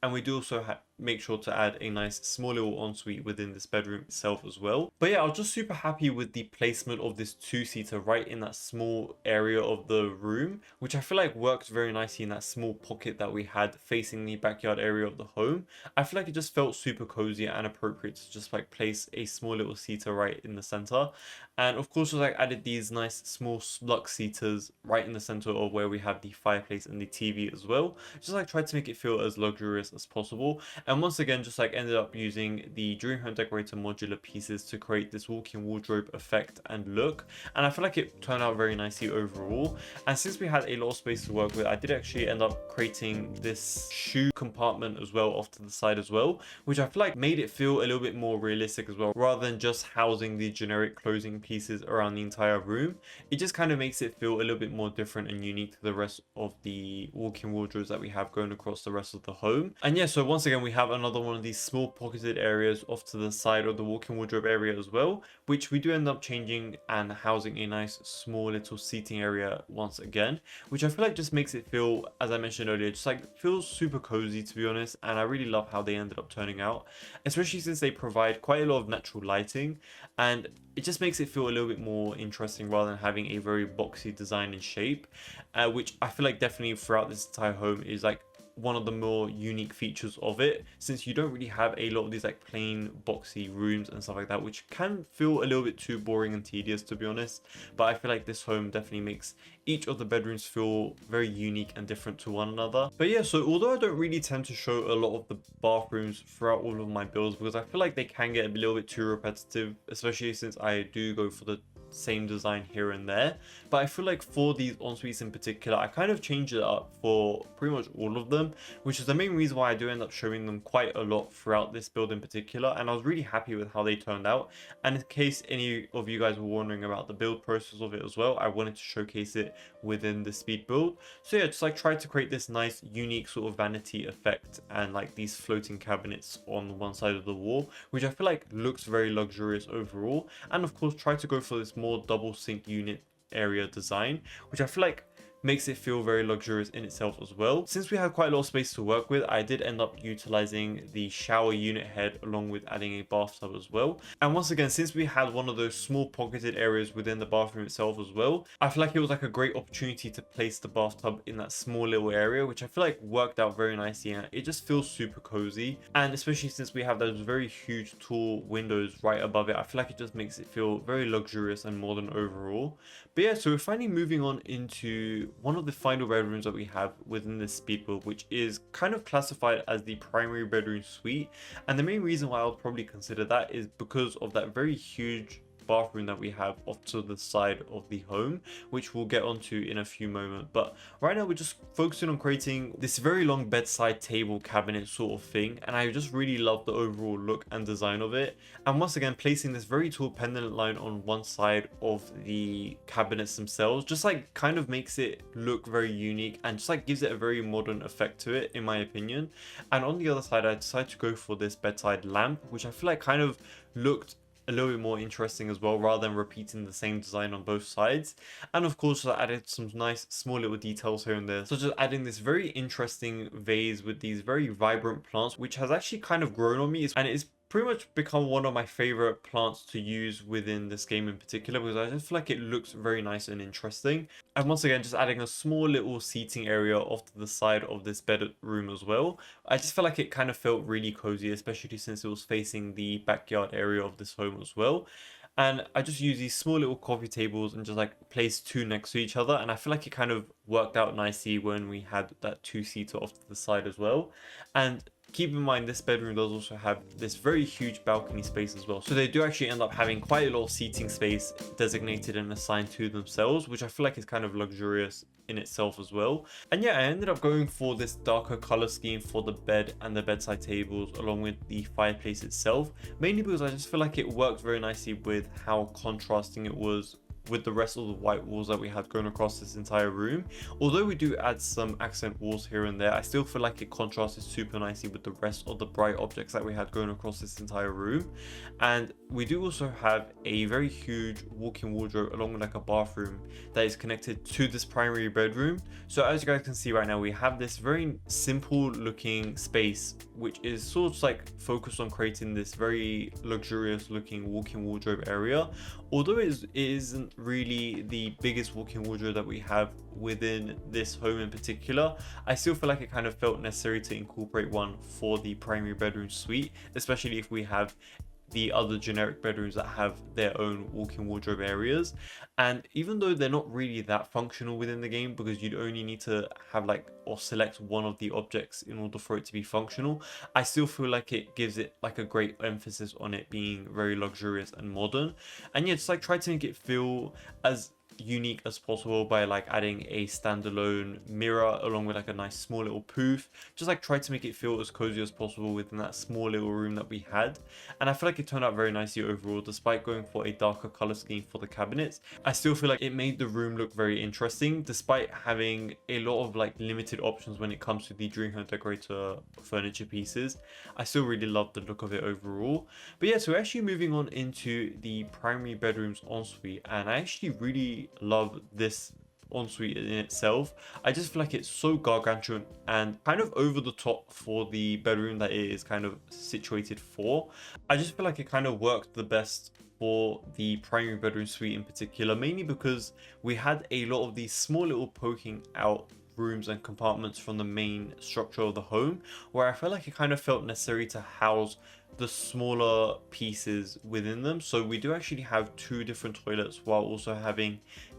Speaker 1: And we do also make sure to add a nice small little ensuite within this bedroom itself as well. But yeah, I was just super happy with the placement of this two-seater right in that small area of the room, which I feel like worked very nicely in that small pocket that we had facing the backyard area of the home. I feel like it just felt super cozy and appropriate to just like place a small little seater right in the center. And of course, just like added these nice small lux seaters right in the center of where we have the fireplace and the TV as well. Just like tried to make it feel as luxurious as possible. And once again, just like ended up using the Dream Home Decorator modular pieces to create this walk-in wardrobe effect and look. And I feel like it turned out very nicely overall. And since we had a lot of space to work with, I did actually end up creating this shoe compartment as well off to the side as well, which I feel like made it feel a little bit more realistic as well, rather than just housing the generic closing pieces around the entire room. It just kind of makes it feel a little bit more different and unique to the rest of the walk-in wardrobes that we have going across the rest of the home. And yeah, so once again, we have another one of these small pocketed areas off to the side of the walk-in wardrobe area as well, which we do end up changing and housing a nice small little seating area once again, which I feel like just makes it feel, as I mentioned earlier, just like feels super cozy, to be honest. And I really love how they ended up turning out, especially since they provide quite a lot of natural lighting, and it just makes it feel a little bit more interesting rather than having a very boxy design and shape, which I feel like definitely throughout this entire home is like one of the more unique features of it, since you don't really have a lot of these like plain boxy rooms and stuff like that, which can feel a little bit too boring and tedious, to be honest. But I feel like this home definitely makes each of the bedrooms feel very unique and different to one another. But yeah, so although I don't really tend to show a lot of the bathrooms throughout all of my builds, because I feel like they can get a little bit too repetitive, especially since I do go for the same design here and there. But I feel like for these en-suites in particular, I kind of changed it up for pretty much all of them, which is the main reason why I do end up showing them quite a lot throughout this build in particular. And I was really happy with how they turned out. And in case any of you guys were wondering about the build process of it as well, I wanted to showcase it within the speed build. So yeah, just like try to create this nice unique sort of vanity effect and like these floating cabinets on one side of the wall, which I feel like looks very luxurious overall. And of course, try to go for this more double sink unit area design, which I feel like makes it feel very luxurious in itself as well. Since we had quite a lot of space to work with, I did end up utilizing the shower unit head along with adding a bathtub as well. And once again, since we had one of those small pocketed areas within the bathroom itself as well, I feel like it was like a great opportunity to place the bathtub in that small little area, which I feel like worked out very nicely, and it just feels super cozy. And especially since we have those very huge tall windows right above it, I feel like it just makes it feel very luxurious and modern overall. But yeah, so we're finally moving on into one of the final bedrooms that we have within this speed build, which is kind of classified as the primary bedroom suite. And the main reason why I would probably consider that is because of that very huge bathroom that we have off to the side of the home, which we'll get onto in a few moments. But right now we're just focusing on creating this very long bedside table cabinet sort of thing, and I just really love the overall look and design of it. And once again, placing this very tall pendant line on one side of the cabinets themselves just like kind of makes it look very unique and just like gives it a very modern effect to it, in my opinion. And on the other side, I decided to go for this bedside lamp, which I feel like kind of looked a little bit more interesting as well, rather than repeating the same design on both sides. And of course, I added some nice small little details here and there, such as adding this very interesting vase with these very vibrant plants, which has actually kind of grown on me, and it's pretty much become one of my favorite plants to use within this game in particular, because I just feel like it looks very nice and interesting. And once again, just adding a small little seating area off to the side of this bedroom as well. I just felt like it kind of felt really cozy, especially since it was facing the backyard area of this home as well. And I just use these small little coffee tables and just like place two next to each other, and I feel like it kind of worked out nicely when we had that two-seater off to the side as well. And keep in mind, this bedroom does also have this very huge balcony space as well, so they do actually end up having quite a lot of seating space designated and assigned to themselves, which I feel like is kind of luxurious in itself as well. And yeah, I ended up going for this darker color scheme for the bed and the bedside tables, along with the fireplace itself, mainly because I just feel like it worked very nicely with how contrasting it was with the rest of the white walls that we had going across this entire room. Although we do add some accent walls here and there, I still feel like it contrasted super nicely with the rest of the bright objects that we had going across this entire room. And we do also have a very huge walk-in wardrobe along with like a bathroom that is connected to this primary bedroom. So as you guys can see right now, we have this very simple looking space which is sort of like focused on creating this very luxurious looking walk-in wardrobe area. Although it isn't really the biggest walk-in wardrobe that we have within this home in particular, I still feel like it kind of felt necessary to incorporate one for the primary bedroom suite, especially if we have the other generic bedrooms that have their own walk-in wardrobe areas. And even though they're not really that functional within the game, because you'd only need to have like or select one of the objects in order for it to be functional, I still feel like it gives it like a great emphasis on it being very luxurious and modern. And yeah, just like try to make it feel as unique as possible by like adding a standalone mirror along with like a nice small little poof. Just like try to make it feel as cozy as possible within that small little room that we had. And I feel like it turned out very nicely overall. Despite going for a darker color scheme for the cabinets, I still feel like it made the room look very interesting, despite having a lot of like limited options when it comes to the dream home decorator furniture pieces. I still really love the look of it overall. But yeah, so we're actually moving on into the primary bedrooms ensuite, and I actually really love this ensuite in itself. I just feel like it's so gargantuan and kind of over the top for the bedroom that it is kind of situated for. I just feel like it kind of worked the best for the primary bedroom suite in particular, mainly because we had a lot of these small little poking out rooms and compartments from the main structure of the home, where I felt like it kind of felt necessary to house the smaller pieces within them. So we do actually have two different toilets while also having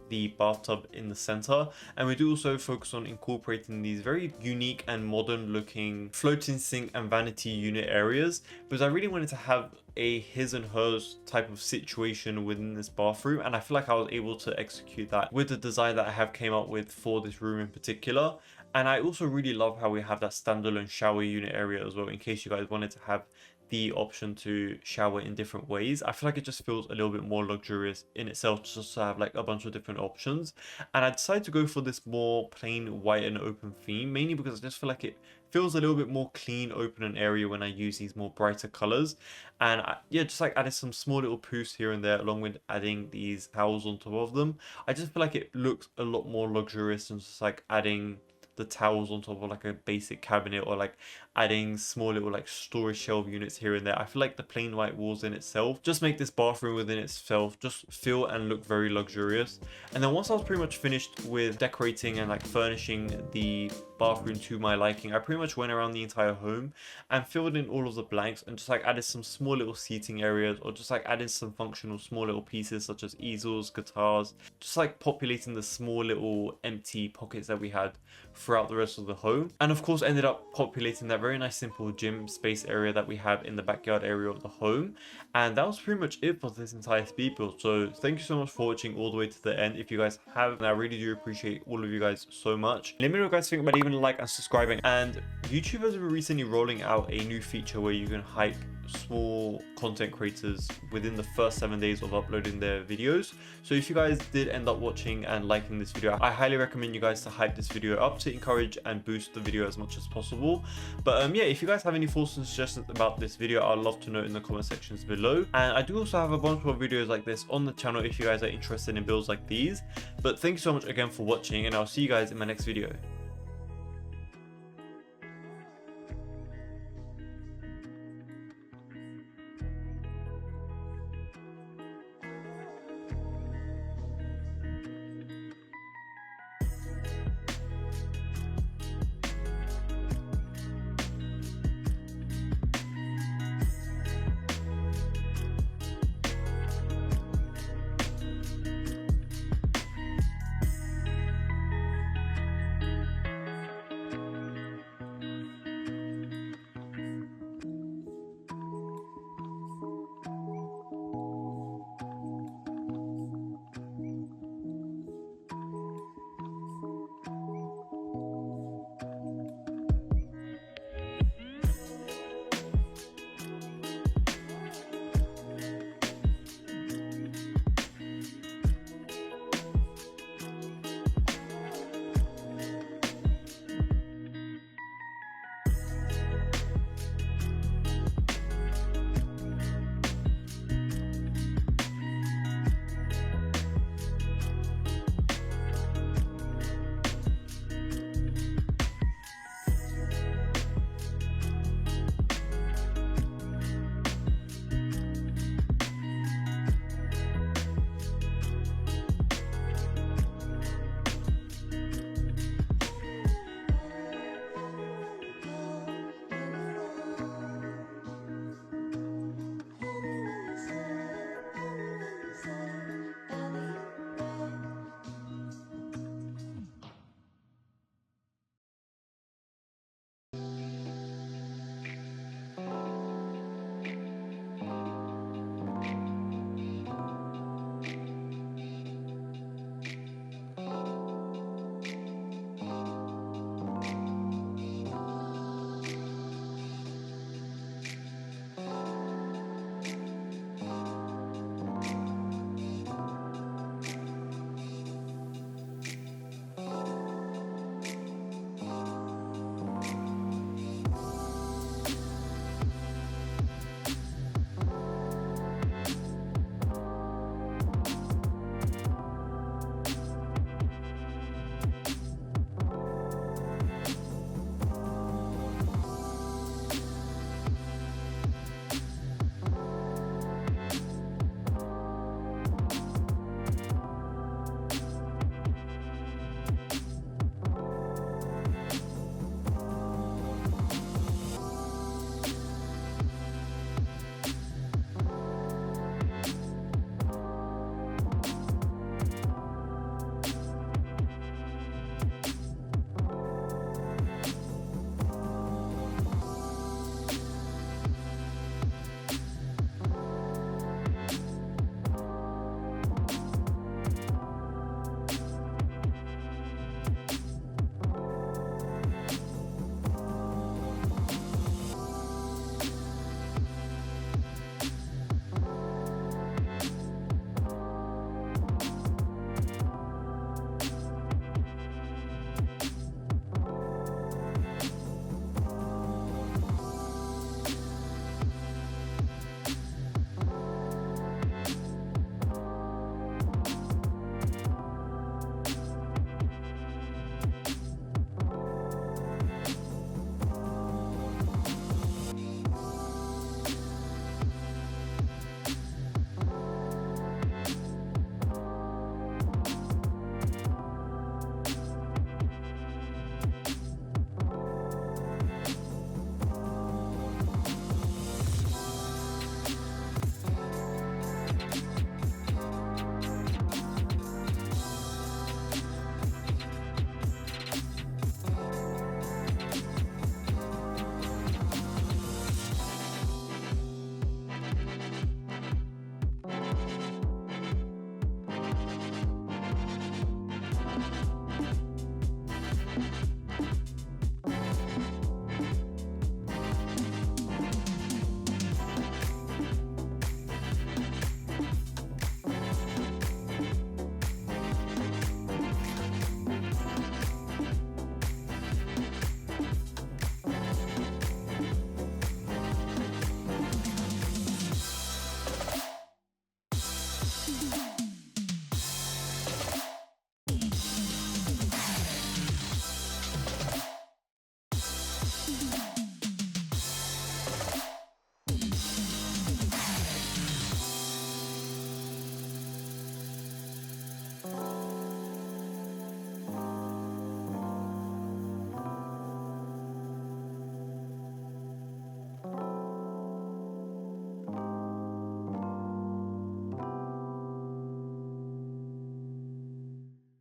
Speaker 1: the bathtub in the center, and we do also focus on incorporating these very unique and modern looking floating sink and vanity unit areas, because I really wanted to have a his and hers type of situation within this bathroom, and I feel like I was able to execute that with the design that I have came up with for this room in particular. And I also really love how we have that standalone shower unit area as well, in case you guys wanted to have the option to shower in different ways. I feel like it just feels a little bit more luxurious in itself just to have like a bunch of different options. And I decided to go for this more plain white and open theme, mainly because I just feel like it feels a little bit more clean, open and airy when I use these more brighter colors. And yeah, just like added some small little poofs here and there, along with adding these towels on top of them. I just feel like it looks a lot more luxurious than just like adding the towels on top of like a basic cabinet, or like adding small little like storage shelf units here and there. I feel like the plain white walls in itself just make this bathroom within itself just feel and look very luxurious. And then once I was pretty much finished with decorating and like furnishing the bathroom to my liking, I pretty much went around the entire home and filled in all of the blanks and just like added some small little seating areas, or just like added some functional small little pieces such as easels, guitars, just like populating the small little empty pockets that we had throughout the rest of the home. And of course ended up populating that very nice simple gym space area that we have in the backyard area of the home. And that was pretty much it for this entire speed build. So thank you so much for watching all the way to the end. If you guys have, and I really do appreciate all of you guys so much. Let me know what you guys think about leaving a like and subscribing. And YouTube has been recently rolling out a new feature where you can hype small content creators within the first 7 days of uploading their videos. So if you guys did end up watching and liking this video, I highly recommend you guys to hype this video up to encourage and boost the video as much as possible. But yeah, if you guys have any thoughts and suggestions about this video, I'd love to know in the comment sections below. And I do also have a bunch more videos like this on the channel if you guys are interested in builds like these. But thank you so much again for watching, and I'll see you guys in my next video.